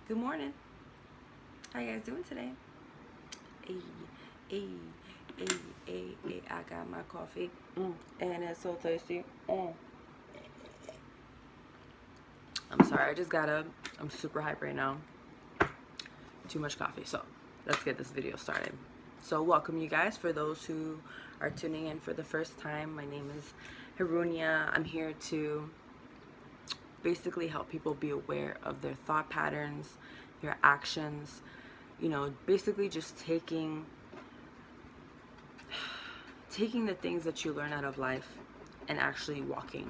Good morning. How you guys doing today? Hey, hey, hey. I got my coffee. And it's so tasty. I'm sorry, I just got up. I'm super hyped right now. Too much coffee. So let's get this video started. So welcome you guys. For those who are tuning in for the first time, my name is Harunia. I'm here to basically help people be aware of their thought patterns, their actions, basically just taking the things that you learn out of life and actually walking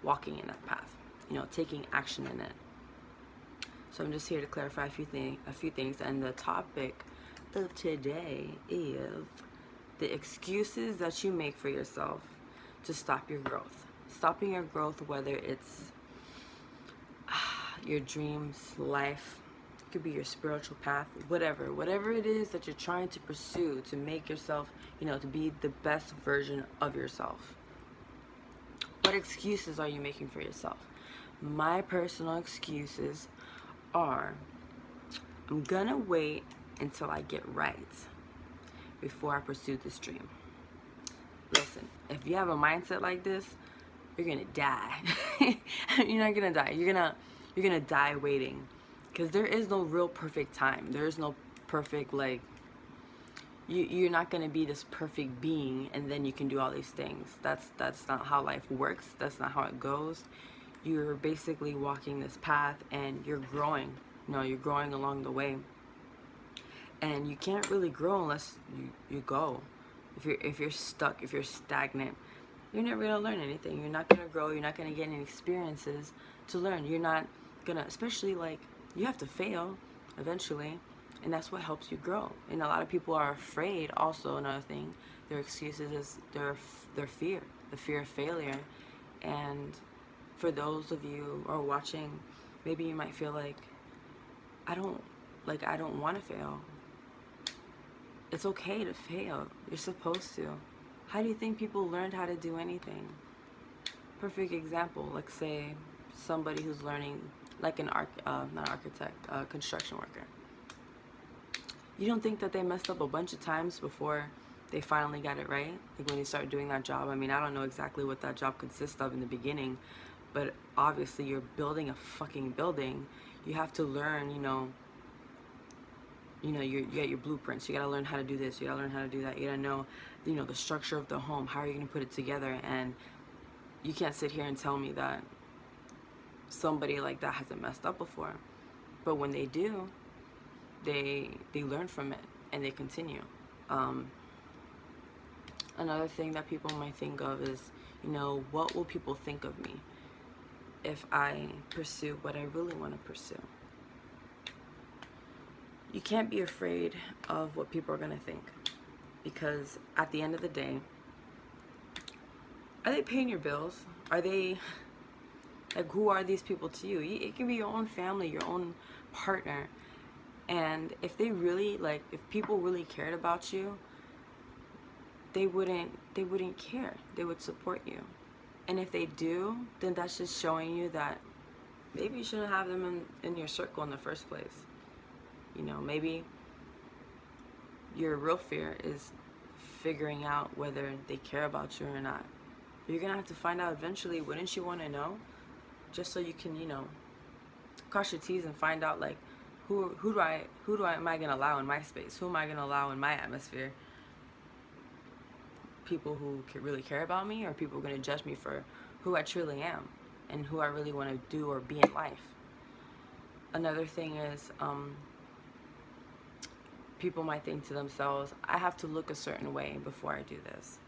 in that path, taking action in it. So I'm just here to clarify a few things, and the topic of today is the excuses that you make for yourself to stop your growth. Stopping your growth, whether it's your dreams, life, it could be your spiritual path, whatever it is that you're trying to pursue to make yourself, to be the best version of yourself. What excuses are you making for yourself? My personal excuses are, I'm gonna wait until I get right before I pursue this dream. Listen, if you have a mindset like this, you're gonna die. You're not gonna die. You're gonna die waiting, because there is no real perfect time. There is no perfect, you're not gonna be this perfect being and then you can do all these things. That's not how life works. That's not how it goes. You're basically walking this path and you're growing. You're growing along the way, and you can't really grow unless you go. If you're stuck, if you're stagnant, you're never gonna learn anything. You're not gonna grow. You're not gonna get any experiences to learn. You're not gonna, especially you have to fail eventually, and that's what helps you grow. And a lot of people are afraid. Also, another thing, their excuses is their fear, the fear of failure. And for those of you who are watching, maybe you might feel like, I don't want to fail. It's okay to fail. You're supposed to. How do you think people learned how to do anything? Perfect example, like say somebody who's learning, like not architect, construction worker. You don't think that they messed up a bunch of times before they finally got it right? Like when they start doing that job. I mean, I don't know exactly what that job consists of in the beginning, but obviously you're building a fucking building. You have to learn, you got your blueprints. You gotta learn how to do this. You gotta learn how to do that. You gotta know, the structure of the home. How are you gonna put it together? And you can't sit here and tell me that somebody like that hasn't messed up before. But when they do, they learn from it and they continue. Another thing that people might think of is, what will people think of me if I pursue what I really want to pursue? You can't be afraid of what people are going to think, because at the end of the day, are they paying your bills? Are they, who are these people to you? It can be your own family, your own partner. And if they really, if people really cared about you, they wouldn't care. They would support you. And if they do, then that's just showing you that maybe you shouldn't have them in your circle in the first place. Maybe your real fear is figuring out whether they care about you or not. You're gonna have to find out eventually. Wouldn't you want to know? Just so you can, cross your T's and find out, who am I gonna allow in my space? Who am I gonna allow in my atmosphere? People who really care about me, or people gonna judge me for who I truly am and who I really want to do or be in life? Another thing is, people might think to themselves, I have to look a certain way before I do this.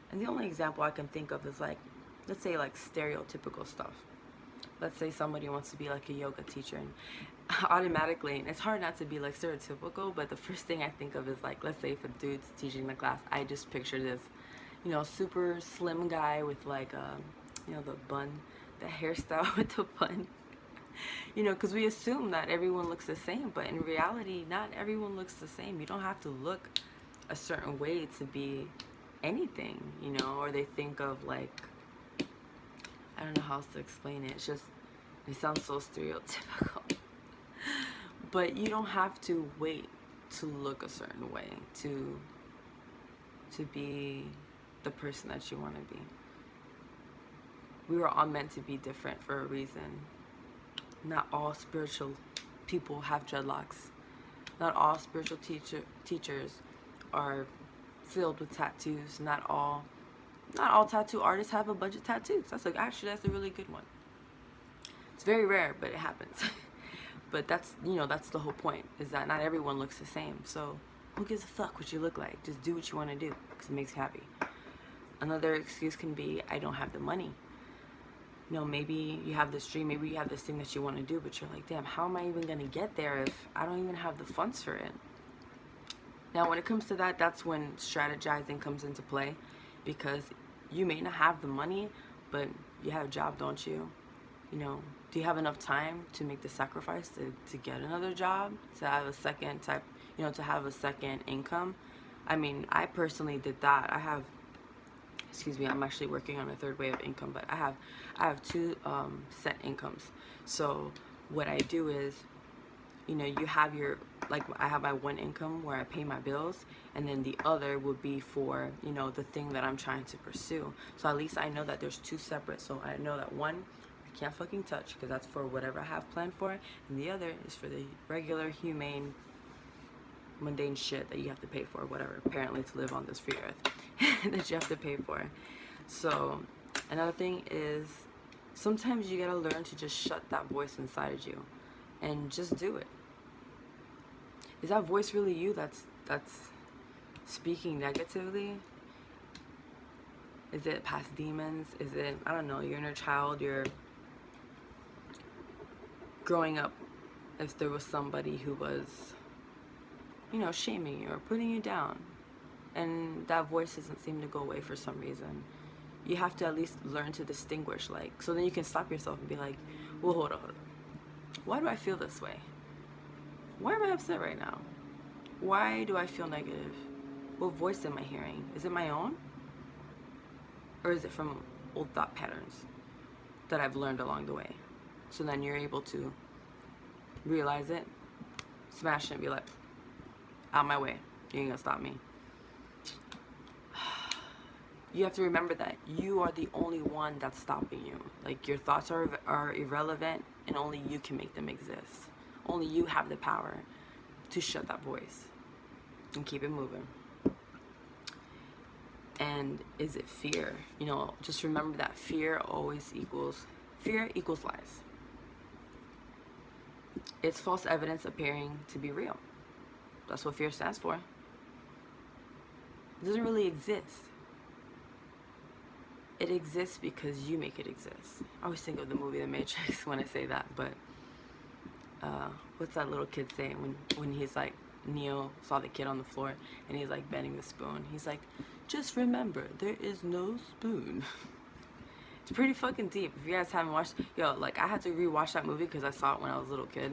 And the only example I can think of is let's say stereotypical stuff. Let's say somebody wants to be a yoga teacher, and automatically, and it's hard not to be stereotypical, but the first thing I think of is let's say if a dude's teaching the class, I just picture this, super slim guy with the bun, the hairstyle with the bun. Because we assume that everyone looks the same, but in reality, not everyone looks the same. You don't have to look a certain way to be anything, or they think of I don't know how else to explain it. It sounds so stereotypical. But you don't have to wait to look a certain way to be the person that you want to be. We were all meant to be different for a reason. Not all spiritual people have dreadlocks. Not all spiritual teachers are filled with tattoos. Not all tattoo artists have a bunch of tattoos. That's a really good one. It's very rare, but it happens. But that's the whole point, is that not everyone looks the same. So who gives a fuck what you look like? Just do what you want to do because it makes you happy. Another excuse can be, I don't have the money. Maybe you have this dream, maybe you have this thing that you want to do, but you're like, damn, how am I even going to get there if I don't even have the funds for it? Now, when it comes to that, that's when strategizing comes into play, because you may not have the money, but you have a job, don't you? Do you have enough time to make the sacrifice to get another job, to have a second to have a second income? I mean, I personally did that. I'm actually working on a third way of income, but I have two set incomes. So what I do is, you have I have my one income where I pay my bills, and then the other would be for, the thing that I'm trying to pursue. So at least I know that there's two separate. So I know that one I can't fucking touch because that's for whatever I have planned for, and the other is for the regular, humane, mundane shit that you have to pay for, whatever, apparently, to live on this free earth that you have to pay for. So another thing is, sometimes you gotta learn to just shut that voice inside you and just do it. Is that voice really you that's speaking negatively? Is it past demons? Is it, I don't know, your inner child, your growing up, if there was somebody who was, shaming you or putting you down, and that voice doesn't seem to go away for some reason. You have to at least learn to distinguish, so then you can stop yourself and be like, well, hold on. Why do I feel this way? Why am I upset right now? Why do I feel negative? What voice am I hearing? Is it my own? Or is it from old thought patterns that I've learned along the way? So then you're able to realize it, smash it, and be like, out my way. You ain't gonna stop me. You have to remember that you are the only one that's stopping you. Your thoughts are irrelevant, and only you can make them exist. Only you have the power to shut that voice and keep it moving. And is it fear? Just remember that fear equals lies. It's false evidence appearing to be real. That's what fear stands for. It doesn't really exist. It exists because you make it exist. I always think of the movie The Matrix when I say that, but what's that little kid saying when he's like, Neo saw the kid on the floor and he's like bending the spoon. He's like, just remember, there is no spoon. It's pretty fucking deep. If you guys haven't watched, I had to rewatch that movie because I saw it when I was a little kid.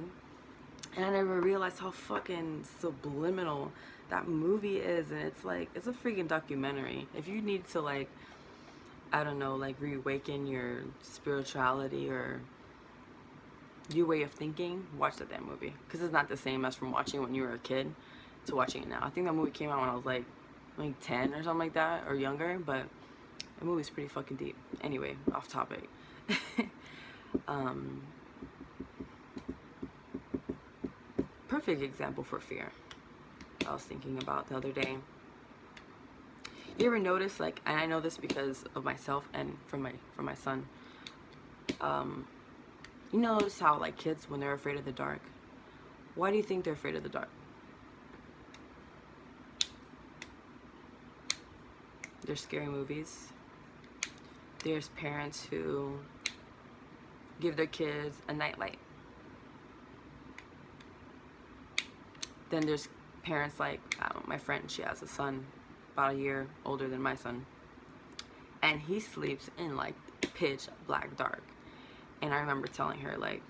And I never realized how fucking subliminal that movie is. And it's a freaking documentary. If you need to reawaken your spirituality or your way of thinking, watch that damn movie. Because it's not the same as from watching it when you were a kid to watching it now. I think that movie came out when I was like 10 or something like that, or younger, but the movie's pretty fucking deep. Anyway, off topic. Perfect example for fear I was thinking about the other day. You ever notice, and I know this because of myself and from my son, you notice how kids, when they're afraid of the dark, why do you think they're afraid of the dark? There's scary movies. There's parents who give their kids a nightlight. Then there's parents my friend, she has a son about a year older than my son, and he sleeps in pitch black dark. And I remember telling her, man,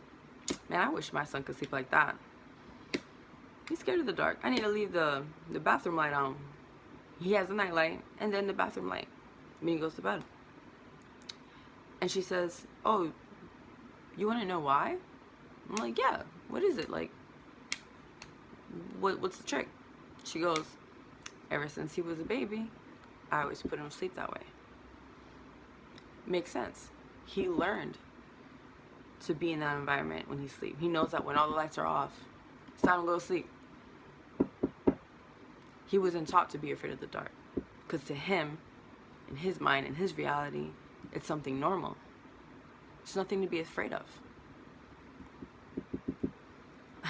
I wish my son could sleep like that. He's scared of the dark. I need to leave the bathroom light on. He has a night light and then the bathroom light when he goes to bed. And she says, oh, you want to know why? I'm like, yeah, what is it? what's the trick? She goes, ever since he was a baby, I always put him to sleep that way. Makes sense. He learned to be in that environment when he's asleep. He knows that when all the lights are off, it's time to go to sleep. He wasn't taught to be afraid of the dark. Because to him, in his mind, in his reality, it's something normal. It's nothing to be afraid of.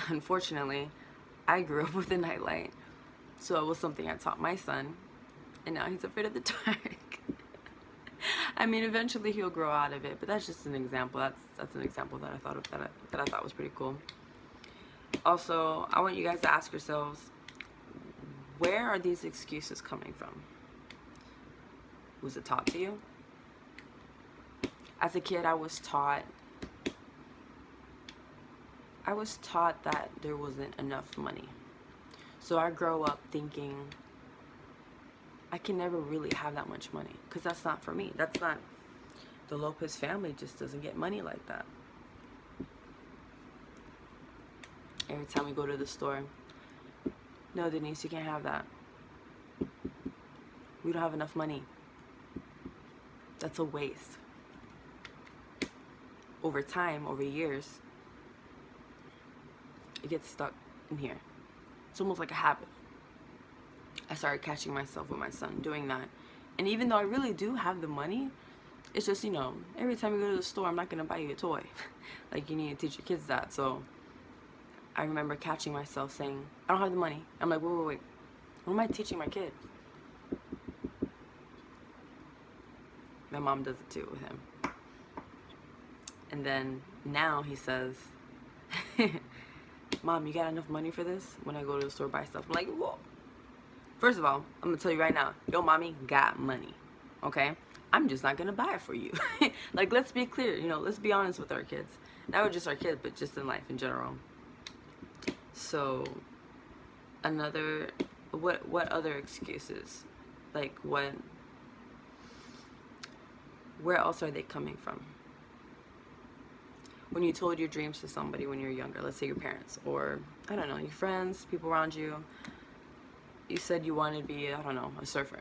Unfortunately, I grew up with a nightlight, so it was something I taught my son, and now he's afraid of the dark. I mean, eventually he'll grow out of it, but that's just an example. That's an example that I thought of that I thought was pretty cool. Also, I want you guys to ask yourselves, where are these excuses coming from? Was it taught to you? As a kid, I was taught that there wasn't enough money. So I grow up thinking I can never really have that much money, because that's not for me. That's not, the Lopez family just doesn't get money like that. Every time we go to the store, no, Denise, you can't have that. We don't have enough money. That's a waste. Over time, over years, it gets stuck in here. It's almost like a habit. I started catching myself with my son doing that. And even though I really do have the money, it's just, every time you go to the store, I'm not going to buy you a toy. Like, you need to teach your kids that. So I remember catching myself saying, I don't have the money. I'm like, wait. What am I teaching my kid? My mom does it too with him. And then now he says, Mom, you got enough money for this? When I go to the store buy stuff. I'm like, whoa. First of all, I'm going to tell you right now, yo, mommy got money, okay? I'm just not going to buy it for you. Like, let's be clear, let's be honest with our kids. Not just our kids, but just in life in general. So, what other excuses? Like, where else are they coming from? When you told your dreams to somebody when you were younger, let's say your parents, or, I don't know, your friends, people around you, you said you wanted to be, I don't know, a surfer.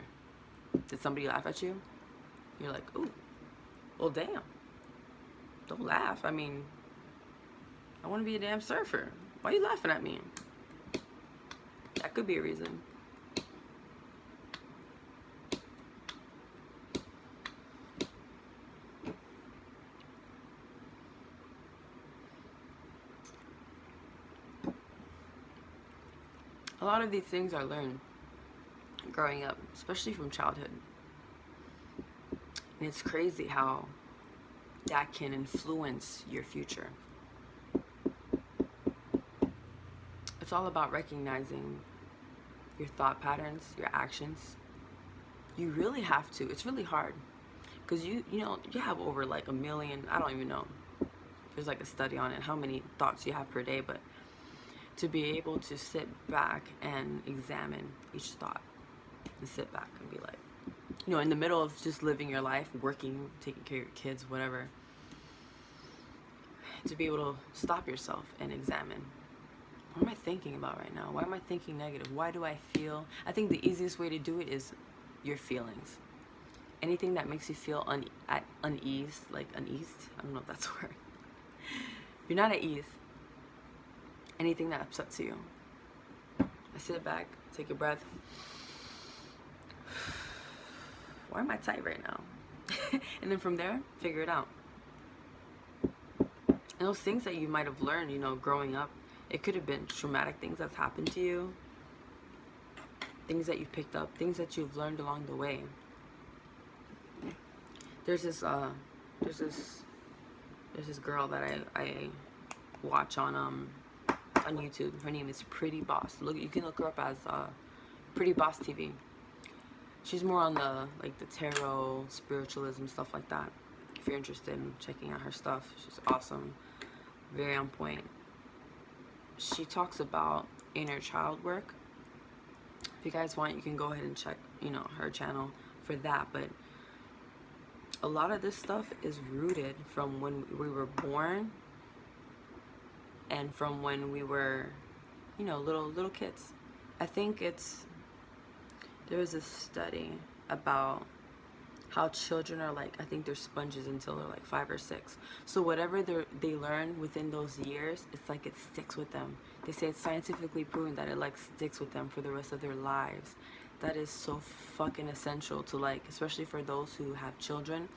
Did somebody laugh at you? You're like, ooh, well, damn. Don't laugh. I mean, I want to be a damn surfer. Why are you laughing at me? That could be a reason. A lot of these things are learned growing up, especially from childhood. And it's crazy how that can influence your future. It's all about recognizing your thought patterns, your actions. You really have to. It's really hard. Because you have over like 1 million, I don't even know. There's like a study on it, how many thoughts you have per day, but to be able to sit back and examine each thought and sit back and be like, in the middle of just living your life, working, taking care of your kids, whatever, to be able to stop yourself and examine, what am I thinking about right now? Why am I thinking negative? Why do I feel? I think the easiest way to do it is your feelings. Anything that makes you feel at unease, like uneased, I don't know if that's a word. You're not at ease. Anything that upsets you. I sit back, take a breath. Why am I tight right now? And then from there, figure it out. And those things that you might have learned, growing up, it could have been traumatic things that's happened to you, things that you've picked up, things that you've learned along the way. There's this girl that I watch on YouTube. Her name is Pretty Boss. You can look her up as Pretty Boss TV. She's more on the tarot, spiritualism, stuff like that. If you're interested in checking out her stuff, she's awesome, very on point. She talks about inner child work. If you guys want, you can go ahead and check, her channel for that. But a lot of this stuff is rooted from when we were born and from when we were, you know, little kids. I think there was a study about how children are like, I think they're sponges until they're like 5 or 6. So whatever they learn within those years, it's like it sticks with them. They say it's scientifically proven that it like sticks with them for the rest of their lives. That is so fucking essential to, like, especially for those who have children,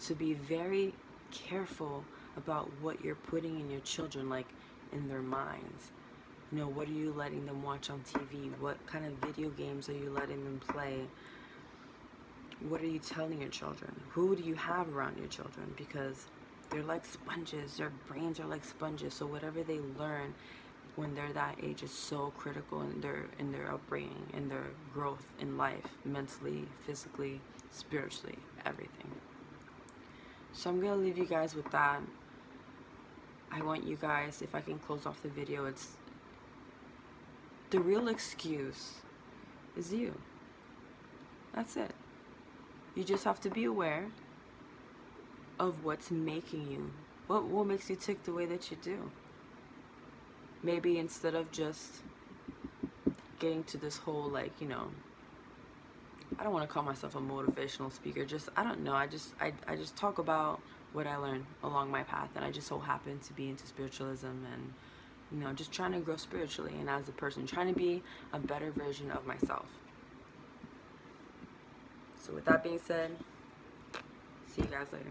to be very careful about what you're putting in your children, like in their minds. You know, what are you letting them watch on TV? What kind of video games are you letting them play? What are you telling your children? Who do you have around your children? Because they're like sponges. Their brains are like sponges. So whatever they learn when they're that age is so critical in their upbringing, in their growth in life, mentally, physically, spiritually, everything. So I'm gonna leave you guys with that. I want you guys, if I can close off the video, it's the real excuse is you. That's it. You just have to be aware of what's making you, what makes you tick the way that you do. Maybe instead of just getting to this whole, like, you know, I don't want to call myself a motivational speaker, just, I don't know, I just talk about what I learned along my path, and I just so happen to be into spiritualism and, you know, just trying to grow spiritually and as a person, trying to be a better version of myself. So with that being said, see you guys later.